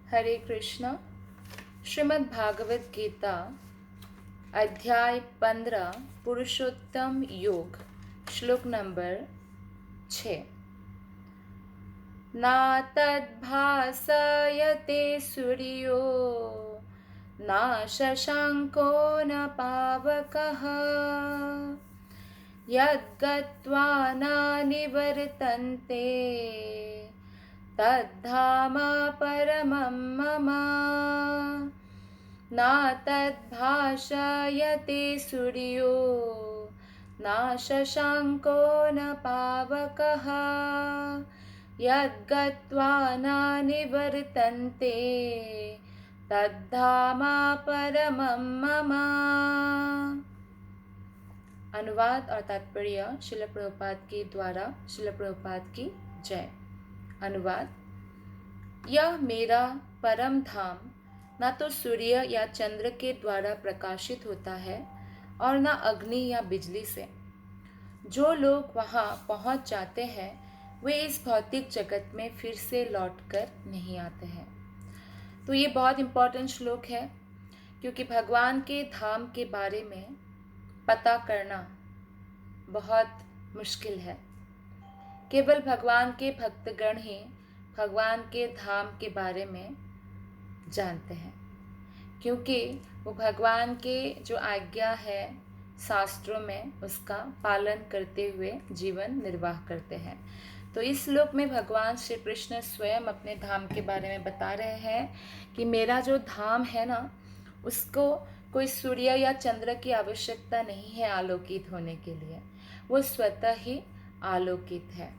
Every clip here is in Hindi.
हरे कृष्णा। श्रीमद् भागवत गीता अध्याय 15 पुरुषोत्तम योग श्लोक नंबर 6। ना तद्भासयते सूर्यो ना शशांको न पावकः यद्गत्वा न निवर्तन्ते तद्धाम परमं मम। ना तद्भाषयते सूर्यो ना शशांको न पावकः यद्गत्वा न निवर्तन्ते तद्धाम परमं मम। अनुवाद और तात्पर्य श्रील प्रभुपाद के द्वारा। श्रील प्रभुपाद की जय। अनुवाद। यह मेरा परम धाम ना तो सूर्य या चंद्र के द्वारा प्रकाशित होता है और ना अग्नि या बिजली से। जो लोग वहाँ पहुँच जाते हैं वे इस भौतिक जगत में फिर से लौटकर नहीं आते हैं। तो ये बहुत इम्पोर्टेंट श्लोक है क्योंकि भगवान के धाम के बारे में पता करना बहुत मुश्किल है। केवल भगवान के भक्तगण ही भगवान के धाम के बारे में जानते हैं, क्योंकि वो भगवान के जो आज्ञा है शास्त्रों में उसका पालन करते हुए जीवन निर्वाह करते हैं। तो इस श्लोक में भगवान श्री कृष्ण स्वयं अपने धाम के बारे में बता रहे हैं कि मेरा जो धाम है ना, उसको कोई सूर्य या चंद्र की आवश्यकता नहीं है आलोकित होने के लिए, वो स्वतः ही आलोकित है।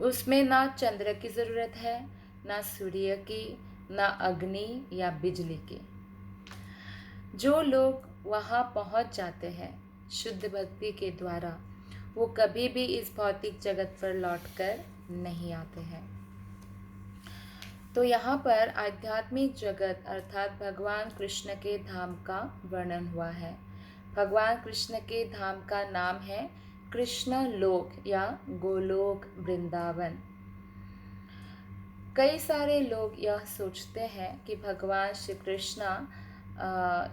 उसमें ना चंद्र की ज़रूरत है, ना सूर्य की, ना अग्नि या बिजली की। जो लोग वहाँ पहुँच जाते हैं शुद्ध भक्ति के द्वारा, वो कभी भी इस भौतिक जगत पर लौटकर नहीं आते हैं। तो यहाँ पर आध्यात्मिक जगत अर्थात भगवान कृष्ण के धाम का वर्णन हुआ है। भगवान कृष्ण के धाम का नाम है कृष्ण लोक या गोलोक वृंदावन। कई सारे लोग यह सोचते हैं कि भगवान श्री कृष्ण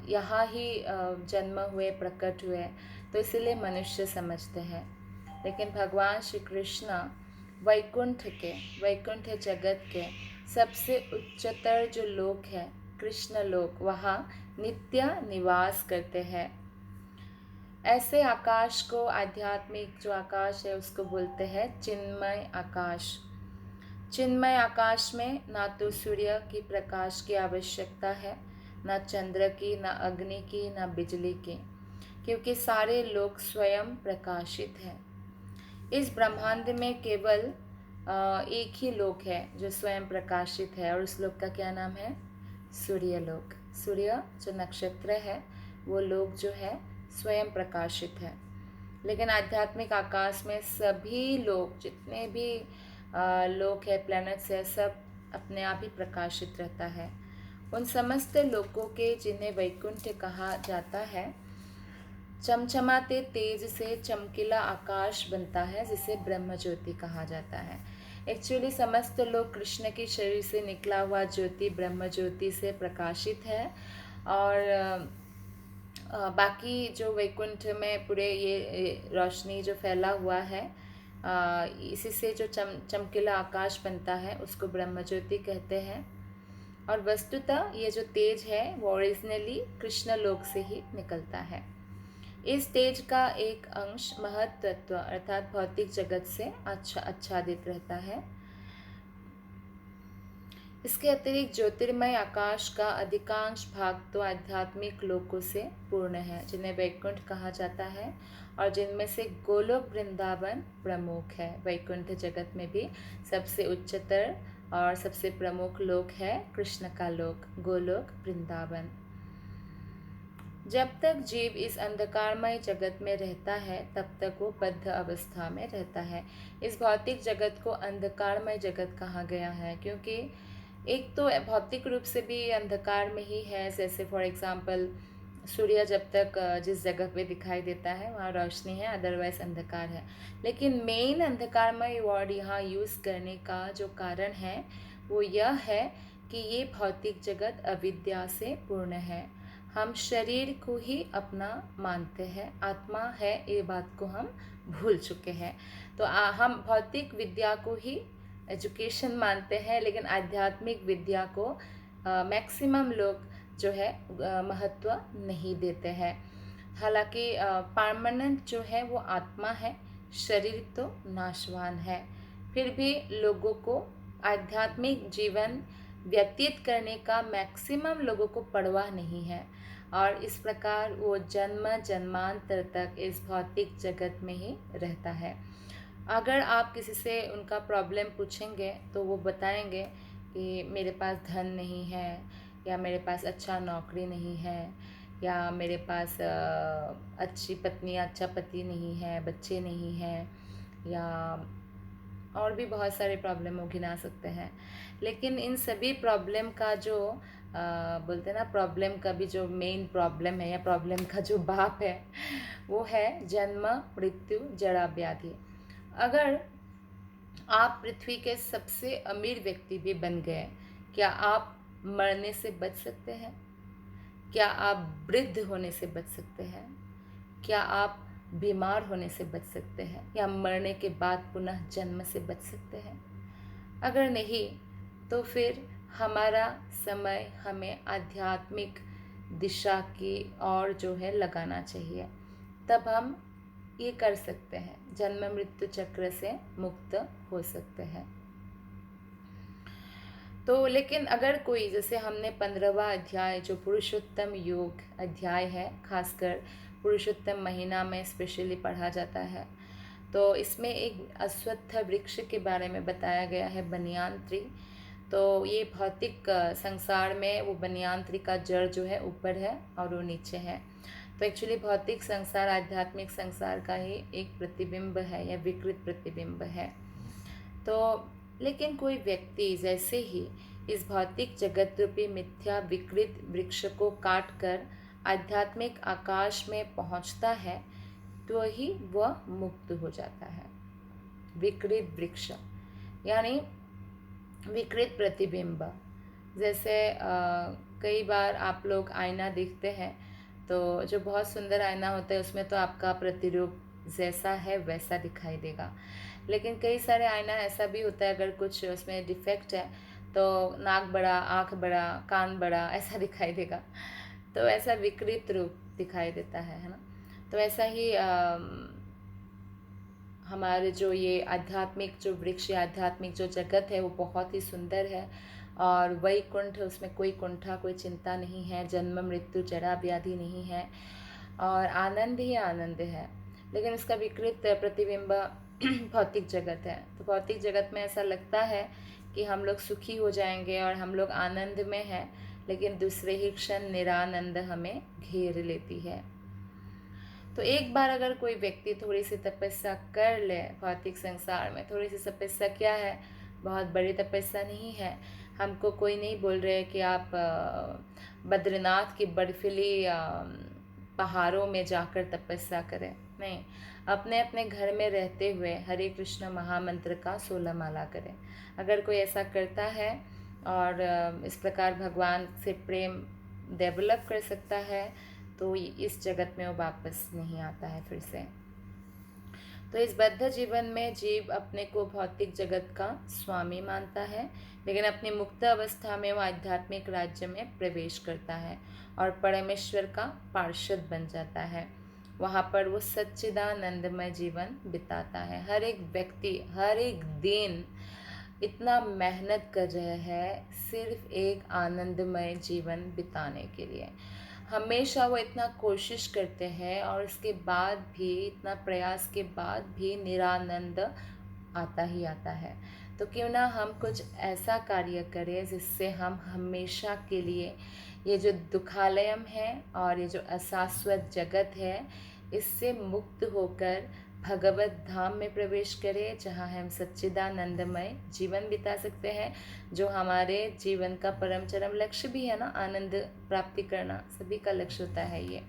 यहाँ ही जन्म हुए, प्रकट हुए, तो इसलिए मनुष्य समझते हैं। लेकिन भगवान श्री कृष्ण वैकुंठ जगत के सबसे उच्चतर जो लोक है कृष्ण लोक, वहाँ नित्य निवास करते हैं। ऐसे आकाश को, आध्यात्मिक जो आकाश है उसको बोलते हैं चिन्मय आकाश। चिन्मय आकाश में ना तो सूर्य की प्रकाश की आवश्यकता है, ना चंद्र की, ना अग्नि की, ना बिजली की, क्योंकि सारे लोक स्वयं प्रकाशित हैं। इस ब्रह्मांड में केवल एक ही लोक है जो स्वयं प्रकाशित है, और उस लोक का क्या नाम है? सूर्य लोक। सूर्य जो नक्षत्र है वो लोक जो है स्वयं प्रकाशित है। लेकिन आध्यात्मिक आकाश में सभी लोग, जितने भी लोक है, प्लैनेट्स है, सब अपने आप ही प्रकाशित रहता है। उन समस्त लोकों के जिन्हें वैकुंठ कहा जाता है, चमचमाते तेज से चमकीला आकाश बनता है जिसे ब्रह्म ज्योति कहा जाता है। एक्चुअली समस्त लोग कृष्ण के शरीर से निकला हुआ ज्योति ब्रह्म ज्योति से प्रकाशित है, और बाकी जो वैकुंठ में पूरे ये रोशनी जो फैला हुआ है, इसी से जो चमकीला आकाश बनता है उसको ब्रह्म ज्योति कहते हैं। और वस्तुतः ये जो तेज है वो ओरिजिनली कृष्ण लोक से ही निकलता है। इस तेज का एक अंश महत्त्व अर्थात भौतिक जगत से आच्छादित रहता है। इसके अतिरिक्त ज्योतिर्मय आकाश का अधिकांश भाग तो आध्यात्मिक लोकों से पूर्ण है, जिन्हें वैकुंठ कहा जाता है, और जिनमें से गोलोक वृंदावन प्रमुख है। वैकुंठ जगत में भी सबसे उच्चतर और सबसे प्रमुख लोक है कृष्ण का लोक, गोलोक वृंदावन। जब तक जीव इस अंधकारमय जगत में रहता है तब तक वो बद्ध अवस्था में रहता है। इस भौतिक जगत को अंधकारमय जगत कहा गया है क्योंकि एक तो भौतिक रूप से भी अंधकार में ही है। जैसे फॉर एग्जांपल सूर्य जब तक जिस जगह पे दिखाई देता है वहाँ रोशनी है, अदरवाइज अंधकार है। लेकिन मेन अंधकारमय वर्ड यहाँ यूज़ करने का जो कारण है वो यह है कि ये भौतिक जगत अविद्या से पूर्ण है। हम शरीर को ही अपना मानते हैं, आत्मा है ये बात को हम भूल चुके हैं। तो हम भौतिक विद्या को ही एजुकेशन मानते हैं, लेकिन आध्यात्मिक विद्या को मैक्सिमम लोग जो है महत्व नहीं देते हैं। हालांकि परमानेंट जो है वो आत्मा है, शरीर तो नाशवान है। फिर भी लोगों को आध्यात्मिक जीवन व्यतीत करने का मैक्सिमम लोगों को परवाह नहीं है, और इस प्रकार वो जन्म जन्मांतर तक इस भौतिक जगत में ही रहता है। अगर आप किसी से उनका प्रॉब्लम पूछेंगे तो वो बताएंगे कि मेरे पास धन नहीं है, या मेरे पास अच्छा नौकरी नहीं है, या मेरे पास अच्छी पत्नी अच्छा पति नहीं है, बच्चे नहीं हैं, या और भी बहुत सारे प्रॉब्लम वो गिना सकते हैं। लेकिन इन सभी प्रॉब्लम का जो बोलते हैं ना, प्रॉब्लम का भी जो मेन प्रॉब्लम है या प्रॉब्लम का जो बाप है वो है जन्म मृत्यु जरा व्याधि। अगर आप पृथ्वी के सबसे अमीर व्यक्ति भी बन गए, क्या आप मरने से बच सकते हैं? क्या आप वृद्ध होने से बच सकते हैं? क्या आप बीमार होने से बच सकते हैं, या मरने के बाद पुनः जन्म से बच सकते हैं? अगर नहीं, तो फिर हमारा समय हमें आध्यात्मिक दिशा की ओर जो है लगाना चाहिए, तब हम ये कर सकते हैं, जन्म मृत्यु चक्र से मुक्त हो सकते हैं। तो लेकिन अगर कोई, जैसे हमने 15वां अध्याय जो पुरुषोत्तम योग अध्याय है, खासकर पुरुषोत्तम महीना में स्पेशली पढ़ा जाता है, तो इसमें एक अश्वत्थ वृक्ष के बारे में बताया गया है, बनियान ट्री। तो ये भौतिक संसार में वो बनियान ट्री का जड़ जो है ऊपर है और वो नीचे है। तो एक्चुअली भौतिक संसार आध्यात्मिक संसार का ही एक प्रतिबिंब है या विकृत प्रतिबिंब है। तो लेकिन कोई व्यक्ति जैसे ही इस भौतिक जगत रूपी मिथ्या विकृत वृक्ष को काट कर आध्यात्मिक आकाश में पहुंचता है, तो ही वह मुक्त हो जाता है। विकृत वृक्ष यानी विकृत प्रतिबिंब। जैसे कई बार आप लोग आईना देखते हैं, तो जो बहुत सुंदर आईना होता है उसमें तो आपका प्रतिरूप जैसा है वैसा दिखाई देगा। लेकिन कई सारे आईना ऐसा भी होता है, अगर कुछ उसमें डिफेक्ट है तो नाक बड़ा, आँख बड़ा, कान बड़ा ऐसा दिखाई देगा। तो ऐसा विकृत रूप दिखाई देता है ना। तो ऐसा ही हमारे जो ये आध्यात्मिक जो वृक्ष, आध्यात्मिक जो जगत है वो बहुत ही सुंदर है, और वैकुंठ, उसमें कोई कुंठा कोई चिंता नहीं है, जन्म मृत्यु जरा व्याधि नहीं है, और आनंद ही आनंद है। लेकिन उसका विकृत प्रतिबिंब भौतिक जगत है। तो भौतिक जगत में ऐसा लगता है कि हम लोग सुखी हो जाएंगे और हम लोग आनंद में हैं, लेकिन दूसरे ही क्षण निरानंद हमें घेर लेती है। तो एक बार अगर कोई व्यक्ति थोड़ी सी तपस्या कर ले भौतिक संसार में, थोड़ी सी तपस्या क्या है, बहुत बड़ी तपस्या नहीं है। हमको कोई नहीं बोल रहे कि आप बद्रीनाथ की बर्फीली पहाड़ों में जाकर तपस्या करें, नहीं। अपने अपने घर में रहते हुए हरे कृष्ण महामंत्र का 16 माला करें। अगर कोई ऐसा करता है और इस प्रकार भगवान से प्रेम डेवलप कर सकता है, तो इस जगत में वो वापस नहीं आता है फिर से। तो इस बद्ध जीवन में जीव अपने को भौतिक जगत का स्वामी मानता है, लेकिन अपनी मुक्त अवस्था में वो आध्यात्मिक राज्य में प्रवेश करता है और परमेश्वर का पार्षद बन जाता है। वहाँ पर वो सच्चिदानंदमय जीवन बिताता है। हर एक व्यक्ति हर एक दिन इतना मेहनत कर रहे हैं सिर्फ एक आनंदमय जीवन बिताने के लिए। हमेशा वो इतना कोशिश करते हैं, और इसके बाद भी, इतना प्रयास के बाद भी निरानंद आता ही आता है। तो क्यों ना हम कुछ ऐसा कार्य करें जिससे हम हमेशा के लिए ये जो दुखालयम है और ये जो अशाश्वत जगत है, इससे मुक्त होकर भगवत धाम में प्रवेश करें, जहाँ हम सच्चिदानंदमय जीवन बिता सकते हैं, जो हमारे जीवन का परम चरम लक्ष्य भी है ना। आनंद प्राप्ति करना सभी का लक्ष्य होता है ये।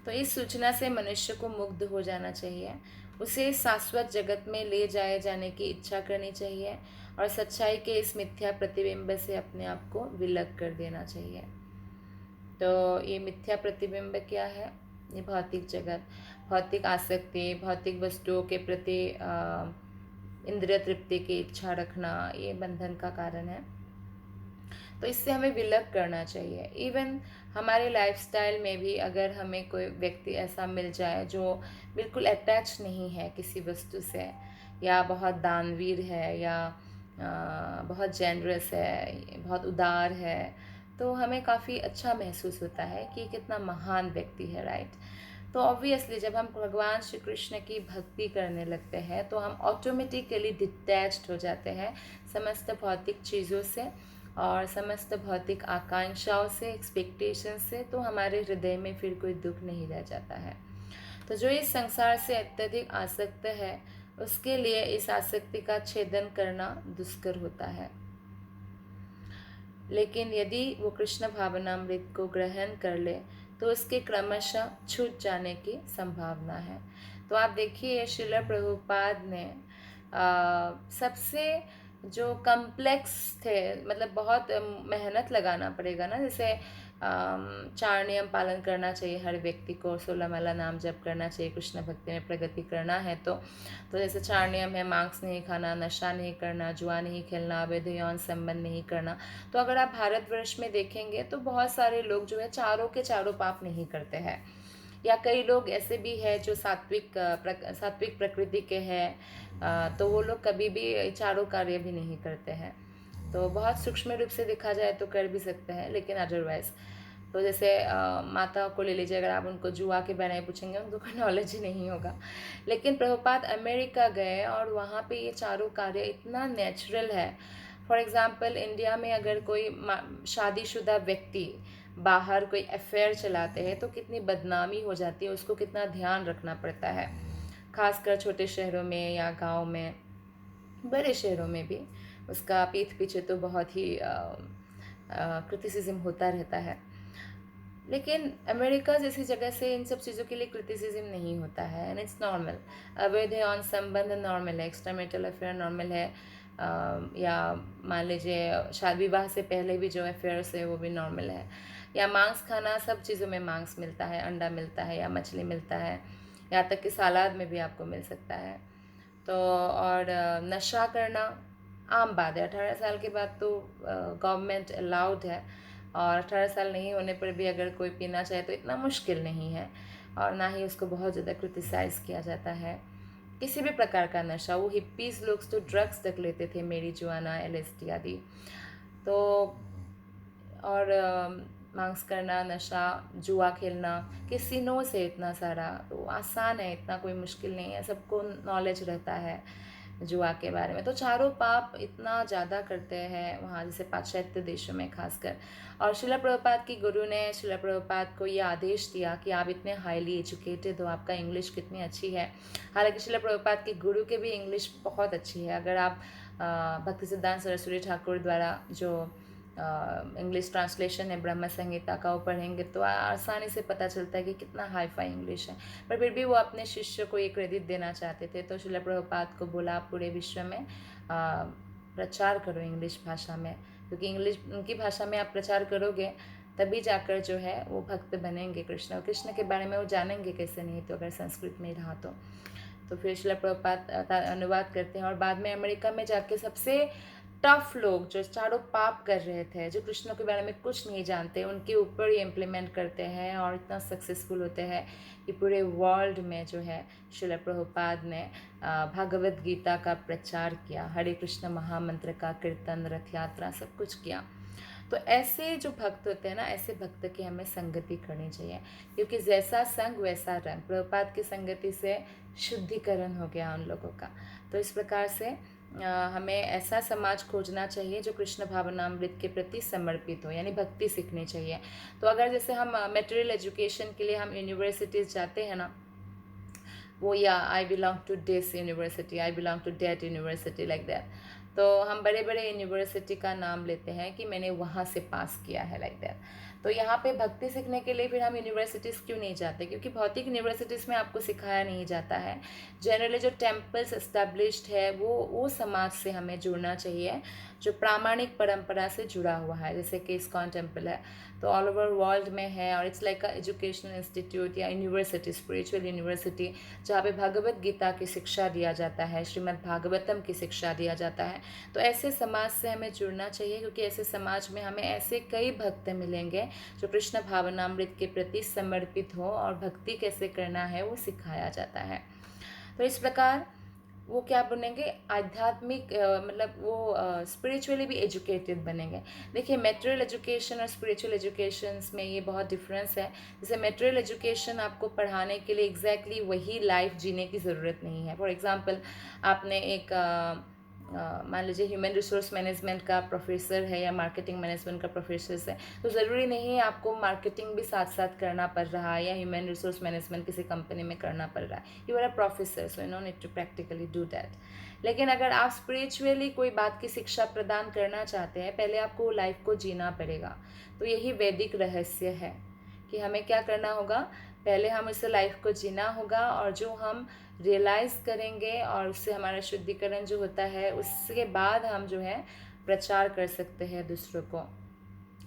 तो इस सूचना से मनुष्य को मुग्ध हो जाना चाहिए, उसे शाश्वत जगत में ले जाए जाने की इच्छा करनी चाहिए, और सच्चाई के इस मिथ्या प्रतिबिंब से अपने आप को विलग कर देना चाहिए। तो ये मिथ्या प्रतिबिंब क्या है? ये भौतिक जगत, भौतिक आसक्ति, भौतिक वस्तुओं के प्रति इंद्रिय तृप्ति की इच्छा रखना, ये बंधन का कारण है। तो इससे हमें विलग करना चाहिए। इवन हमारे लाइफस्टाइल में भी अगर हमें कोई व्यक्ति ऐसा मिल जाए जो बिल्कुल अटैच नहीं है किसी वस्तु से, या बहुत दानवीर है, या बहुत जेनरस है, बहुत उदार है, तो हमें काफ़ी अच्छा महसूस होता है कि कितना महान व्यक्ति है, राइट। तो ऑब्वियसली जब हम भगवान श्री कृष्ण की भक्ति करने लगते हैं तो हम ऑटोमेटिकली डिटैच्ड हो जाते हैं समस्त भौतिक चीज़ों से और समस्त भौतिक आकांक्षाओं से, एक्सपेक्टेशन से। तो हमारे हृदय में फिर कोई दुख नहीं रह जाता है। तो जो इस संसार से अत्यधिक आसक्त है उसके लिए इस आसक्ति का छेदन करना दुष्कर होता है। लेकिन यदि वो कृष्ण भावनामृत को ग्रहण कर ले तो उसके क्रमशः छूट जाने की संभावना है। तो आप देखिए श्रील प्रभुपाद ने सबसे जो कम्प्लेक्स थे, मतलब बहुत मेहनत लगाना पड़ेगा ना, जैसे 4 नियम पालन करना चाहिए हर व्यक्ति को, 16 माला नाम जप करना चाहिए, कृष्ण भक्ति में प्रगति करना है। तो जैसे 4 नियम है, मांस नहीं खाना, नशा नहीं करना, जुआ नहीं खेलना, अवैध यौन संबंध नहीं करना। तो अगर आप भारतवर्ष में देखेंगे तो बहुत सारे लोग जो है चारों के चारों पाप नहीं करते हैं, या कई लोग ऐसे भी हैं जो सात्विक प्रकृति के हैं, तो वो लोग कभी भी चारों कार्य भी नहीं करते हैं। तो बहुत सूक्ष्म रूप से देखा जाए तो कर भी सकते हैं, लेकिन अदरवाइज तो जैसे माता को ले लीजिए, अगर आप उनको जुआ के बारे में पूछेंगे उनको कोई नॉलेज ही नहीं होगा। लेकिन प्रभुपाद अमेरिका गए और वहाँ पे ये चारों कार्य इतना नेचुरल है। फॉर एग्जांपल इंडिया में अगर कोई शादीशुदा व्यक्ति बाहर कोई अफेयर चलाते हैं तो कितनी बदनामी हो जाती है, उसको कितना ध्यान रखना पड़ता है, खासकर छोटे शहरों में या गांव में, बड़े शहरों में भी उसका पीठ पीछे तो बहुत ही क्रिटिसिज्म होता रहता है। लेकिन अमेरिका जैसी जगह से इन सब चीज़ों के लिए क्रिटिसिज्म नहीं होता है, एंड इट्स नॉर्मल। अवैध यौन संबंध नॉर्मल है, एक्स्ट्रामैरिटल अफेयर नॉर्मल है, या मान लीजिए शादी विवाह से पहले भी जो अफेयर्स है वो भी नॉर्मल है, या मांस खाना, सब चीज़ों में मांस मिलता है, अंडा मिलता है या मछली मिलता है, यहाँ तक कि सलाद में भी आपको मिल सकता है। तो और नशा करना आम बात है। 18 साल के बाद तो गवर्नमेंट अलाउड है, और 18 साल नहीं होने पर भी अगर कोई पीना चाहे तो इतना मुश्किल नहीं है, और ना ही उसको बहुत ज़्यादा क्रिटिसाइज़ किया जाता है। किसी भी प्रकार का नशा, वो हिप्पीज़ लोग तो ड्रग्स तक लेते थे, मेरीजुआना, LSD आदि। तो और मांस करना, नशा, जुआ खेलना, कैसीनो से इतना सारा, तो आसान है, इतना कोई मुश्किल नहीं है, सबको नॉलेज रहता है जुआ के बारे में। तो चारों पाप इतना ज़्यादा करते हैं वहाँ, जैसे पाश्चात्य देशों में खासकर। और श्रील प्रभुपाद की गुरु ने श्रील प्रभुपाद को ये आदेश दिया कि आप इतने हाईली एजुकेटेड हो, आपका इंग्लिश कितनी अच्छी है। हालांकि श्रील प्रभुपाद की गुरु के भी इंग्लिश बहुत अच्छी है। अगर आप भक्ति सिद्धांत सरस्वती ठाकुर द्वारा जो इंग्लिश ट्रांसलेशन है ब्रह्म संहिता का, वो पढ़ेंगे तो आसानी से पता चलता है कि कितना हाई फाई इंग्लिश है। पर फिर भी वो अपने शिष्य को ये क्रेडिट देना चाहते थे, तो श्रील प्रभुपाद को बोला आप पूरे विश्व में प्रचार करो इंग्लिश भाषा में, क्योंकि इंग्लिश उनकी भाषा में आप प्रचार करोगे तभी जाकर जो है वो भक्त बनेंगे कृष्ण, और कृष्ण के बारे में वो जानेंगे कैसे, नहीं तो अगर संस्कृत में रहा तो फिर श्रील प्रभुपाद अनुवाद करते हैं। और बाद में अमेरिका में जाके सबसे टफ लोग जो चारों पाप कर रहे थे, जो कृष्ण के बारे में कुछ नहीं जानते, उनके ऊपर ये इम्प्लीमेंट करते हैं और इतना सक्सेसफुल होते हैं कि पूरे वर्ल्ड में जो है श्रील प्रभुपाद ने भगवद गीता का प्रचार किया, हरे कृष्ण महामंत्र का कीर्तन, रथ यात्रा, सब कुछ किया। तो ऐसे जो भक्त होते हैं ना, ऐसे भक्त की हमें संगति करनी चाहिए, क्योंकि जैसा संग वैसा रंग। प्रभुपाद की संगति से शुद्धिकरण हो गया उन लोगों का। तो इस प्रकार से हमें ऐसा समाज खोजना चाहिए जो कृष्ण भावनामृत के प्रति समर्पित हो, यानी भक्ति सीखनी चाहिए। तो अगर जैसे हम मटेरियल एजुकेशन के लिए हम यूनिवर्सिटीज़ जाते हैं ना, वो या I belong to this university, I belong to that university, like that, तो हम बड़े बड़े यूनिवर्सिटी का नाम लेते हैं कि मैंने वहाँ से पास किया है, लाइक दैट। तो यहाँ पे भक्ति सीखने के लिए फिर हम यूनिवर्सिटीज़ क्यों नहीं जाते? क्योंकि भौतिक यूनिवर्सिटीज़ में आपको सिखाया नहीं जाता है। जनरली जो टेम्पल्स एस्टेब्लिश्ड है वो समाज से हमें जुड़ना चाहिए, जो प्रामाणिक परंपरा से जुड़ा हुआ है, जैसे कि इस्कॉन टेम्पल है, तो ऑल ओवर वर्ल्ड में है, और it's like a educational institute या यूनिवर्सिटी, स्पिरिचुअल यूनिवर्सिटी, जहाँ पे भगवत गीता की शिक्षा दिया जाता है, श्रीमद् भागवतम की शिक्षा दिया जाता है। तो ऐसे समाज से हमें जुड़ना चाहिए, क्योंकि ऐसे समाज में हमें ऐसे कई भक्त मिलेंगे जो कृष्ण भावनामृत के प्रति समर्पित हो और भक्ति कैसे करना है वो सिखाया जाता है। तो इस प्रकार वो क्या बनेंगे? आध्यात्मिक मतलब वो स्पिरिचुअली भी एजुकेटेड बनेंगे। देखिए, मेटेरियल एजुकेशन और स्पिरिचुअल एजुकेशंस में ये बहुत डिफरेंस है। जैसे मेटेरियल एजुकेशन आपको पढ़ाने के लिए एग्जैक्टली वही लाइफ जीने की ज़रूरत नहीं है। फॉर एग्जांपल, आपने एक मान लीजिए ह्यूमन रिसोर्स मैनेजमेंट का प्रोफेसर है या मार्केटिंग मैनेजमेंट का प्रोफेसर है, तो ज़रूरी नहीं है आपको मार्केटिंग भी साथ साथ करना पड़ रहा है या ह्यूमन रिसोर्स मैनेजमेंट किसी कंपनी में करना पड़ रहा है। You are a professor, so you no need to practically do that. लेकिन अगर आप स्पिरिचुअली कोई बात की शिक्षा प्रदान करना चाहते हैं, पहले आपको लाइफ को जीना पड़ेगा। तो यही वैदिक रहस्य है कि हमें क्या करना होगा, पहले हम इस लाइफ को जीना होगा, और जो हम रियलाइज़ करेंगे और उससे हमारा शुद्धिकरण जो होता है, उसके बाद हम जो है प्रचार कर सकते हैं दूसरों को,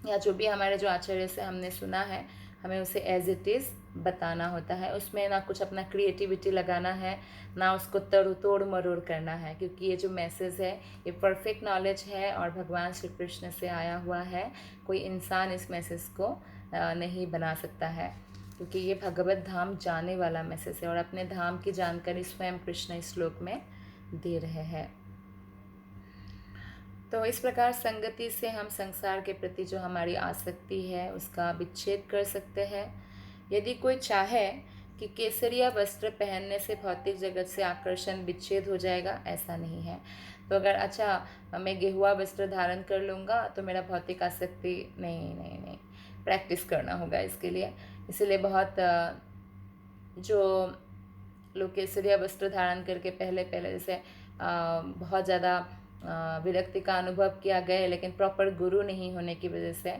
या जो भी हमारे जो आचार्य से हमने सुना है हमें उसे एज इट इज़ बताना होता है। उसमें ना कुछ अपना क्रिएटिविटी लगाना है, ना उसको तोड़ मरोड़ करना है, क्योंकि ये जो मैसेज है ये परफेक्ट नॉलेज है और भगवान श्री कृष्ण से आया हुआ है। कोई इंसान इस मैसेज को नहीं बना सकता है, क्योंकि ये भगवत धाम जाने वाला मैसेज है और अपने धाम की जानकारी स्वयं कृष्ण इस श्लोक में दे रहे हैं। तो इस प्रकार संगति से हम संसार के प्रति जो हमारी आसक्ति है उसका विच्छेद कर सकते हैं। यदि कोई चाहे कि केसरिया वस्त्र पहनने से भौतिक जगत से आकर्षण विच्छेद हो जाएगा, ऐसा नहीं है। तो अगर अच्छा मैं गेहुआ वस्त्र धारण कर लूँगा तो मेरा भौतिक आसक्ति नहीं, प्रैक्टिस करना होगा इसके लिए। इसीलिए बहुत जो लोग केसरिया वस्त्र धारण करके पहले जैसे बहुत ज़्यादा विरक्ति का अनुभव किया गया है, लेकिन प्रॉपर गुरु नहीं होने की वजह से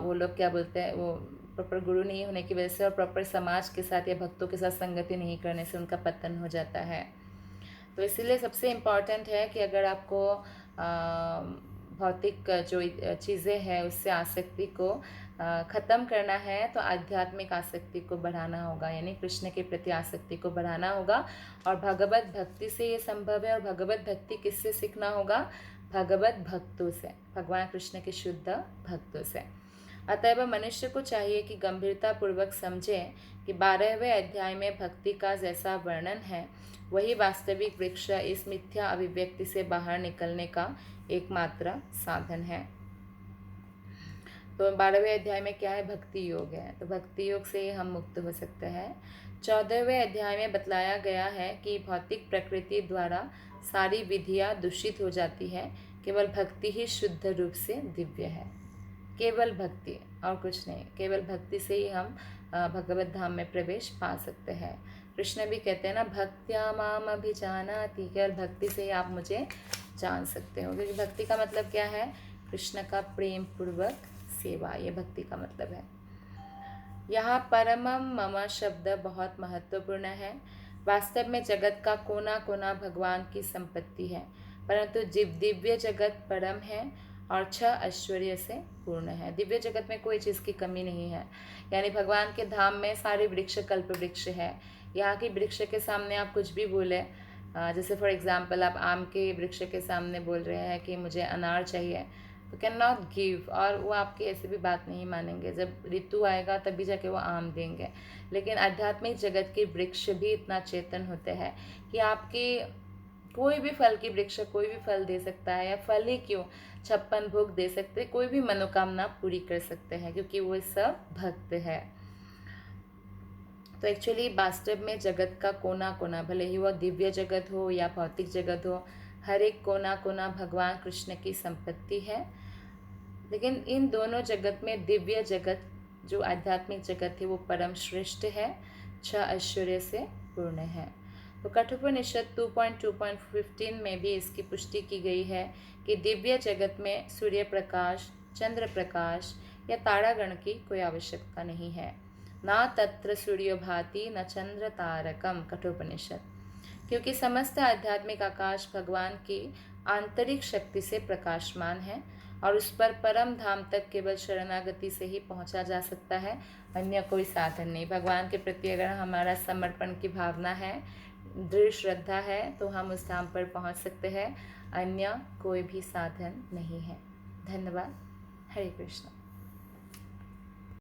वो लोग क्या बोलते हैं, वो प्रॉपर गुरु नहीं होने की वजह से और प्रॉपर समाज के साथ या भक्तों के साथ संगति नहीं करने से उनका पतन हो जाता है। तो इसीलिए सबसे इम्पॉर्टेंट है कि अगर आपको भौतिक जो चीज़ें हैं उससे आसक्ति को ख़त्म करना है, तो आध्यात्मिक आसक्ति को बढ़ाना होगा, यानी कृष्ण के प्रति आसक्ति को बढ़ाना होगा। और भगवत भक्ति से ये संभव है। और भगवत भक्ति किससे सीखना होगा? भगवत भक्तों से, भगवान कृष्ण के शुद्ध भक्तों से। अतएव मनुष्य को चाहिए कि गंभीरतापूर्वक समझे कि 12वें अध्याय में भक्ति का जैसा वर्णन है वही वास्तविक वृक्ष इस मिथ्या अभिव्यक्ति से बाहर निकलने का एकमात्र साधन है। तो 12वें अध्याय में क्या है? भक्ति योग है। तो भक्ति योग से हम मुक्त हो सकते हैं। 14वें अध्याय में बतलाया गया है कि भौतिक प्रकृति द्वारा सारी विधियाँ दूषित हो जाती है, केवल भक्ति ही शुद्ध रूप से दिव्य है। केवल भक्ति और कुछ नहीं, केवल भक्ति से ही हम भगवत धाम में प्रवेश पा सकते हैं। कृष्ण भी कहते हैं ना, भक्त्या माम अभिजानाति, केवल भक्ति से ही आप मुझे जान सकते हो। क्योंकि भक्ति का मतलब क्या है? कृष्ण का प्रेम पूर्वक सेवा, ये भक्ति का मतलब है। यहाँ परमम मम शब्द बहुत महत्वपूर्ण है। वास्तव में जगत का कोना कोना भगवान की संपत्ति है, परंतु दिव्य जगत परम है और 6 ऐश्वर्य से पूर्ण है। दिव्य जगत में कोई चीज़ की कमी नहीं है, यानी भगवान के धाम में सारे वृक्ष कल्प वृक्ष है। यहाँ की वृक्ष के सामने आप कुछ भी बोले, जैसे फॉर एग्जांपल आप आम के वृक्ष के सामने बोल रहे हैं कि मुझे अनार चाहिए, तो कैन नॉट गिव, और वो आपकी ऐसी भी बात नहीं मानेंगे। जब ऋतु आएगा तभी जाके वो आम देंगे। लेकिन आध्यात्मिक जगत के वृक्ष भी इतना चेतन होते हैं कि आपकी कोई भी फल की वृक्ष कोई भी फल दे सकता है, या फल ही क्यों 56 भोग दे सकते हैं, कोई भी मनोकामना पूरी कर सकते हैं, क्योंकि वो सब भक्त है। तो एक्चुअली वास्तव में जगत का कोना कोना, भले ही वह दिव्य जगत हो या भौतिक जगत हो, हर एक कोना कोना भगवान कृष्ण की संपत्ति है। लेकिन इन दोनों जगत में दिव्य जगत जो आध्यात्मिक जगत है वो परम श्रेष्ठ है, 6 ऐश्वर्य से पूर्ण है। तो कठोपनिषद 2.2.15 में भी इसकी पुष्टि की गई है कि दिव्य जगत में सूर्य प्रकाश, चंद्र प्रकाश या तारागण की कोई आवश्यकता नहीं है। ना तत्र सूर्यो भाति न चंद्र तारकम, कठोपनिषद। क्योंकि समस्त आध्यात्मिक आकाश भगवान की आंतरिक शक्ति से प्रकाशमान है और उस पर परम धाम तक केवल शरणागति से ही पहुंचा जा सकता है, अन्य कोई साधन नहीं। भगवान के प्रति अगर हमारा समर्पण की भावना है, दृढ़ श्रद्धा है, तो हम उस धाम पर पहुंच सकते हैं, अन्य कोई भी साधन नहीं है। धन्यवाद। हरे कृष्ण।